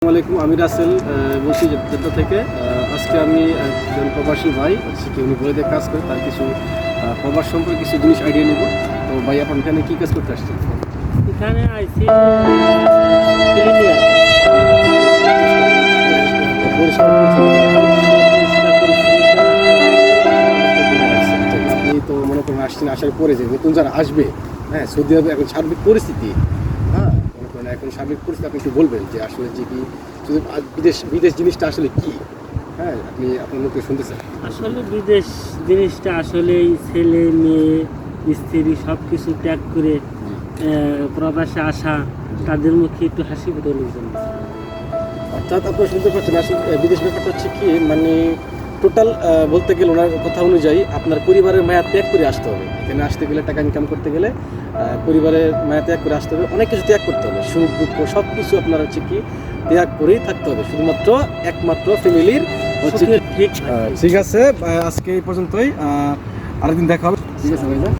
আসসালামু আলাইকুম, আমি রাসেল বলছি জেদ্দা থেকে। আজকে আমি একজন প্রবাসী ভাই হচ্ছে কি উনি বলেতে কাজ করে, তার কিছু প্রবাস সম্পর্কে কিছু জিনিস আইডিয়া নেব। তো ভাই, আপনার এখানে কী কাজ করতে আসছেন? এখানে আইসি আপনি তো মনে করেন আসছেন, আসার পরে যে নতুন যারা আসবে, হ্যাঁ, সৌদি আরবে এখন সার্বিক পরিস্থিতি, হ্যাঁ, মনে করেন এখন সার্বিক পরিস্থিতি আপনি একটু বলবেন যে আসলে যে কি শুধু বিদেশ বিদেশ জিনিসটা আসলে কি, হ্যাঁ, আপনি আপনার মুখে শুনতে চান। আসলে বিদেশ জিনিসটা আসলে ছেলে মেয়ে স্ত্রী সব কিছু ত্যাগ করে প্রবাসে আসা, তাদের মুখে একটু হাসি ফোটানোর জন্য। অর্থাৎ আপনারা শুনতে পাচ্ছেন, আসলে বিদেশ ব্যাপারটা হচ্ছে কি, মানে টোটাল বলতে গেলে ওনার কথা অনুযায়ী আপনার পরিবারের মায়া ত্যাগ করে আসতে হবে। এখানে আসতে গেলে, টাকা ইনকাম করতে গেলে পরিবারের মায়া ত্যাগ করে আসতে হবে, অনেক কিছু ত্যাগ করতে হবে, সুখ দুঃখ সব কিছু আপনার হচ্ছে কি ত্যাগ করেই থাকতে হবে, শুধুমাত্র একমাত্র ফ্যামিলির হচ্ছে। ঠিক ঠিক আছে, আজকে এই পর্যন্তই, আরেকদিন দেখা হবে। ঠিক আছে ভাই।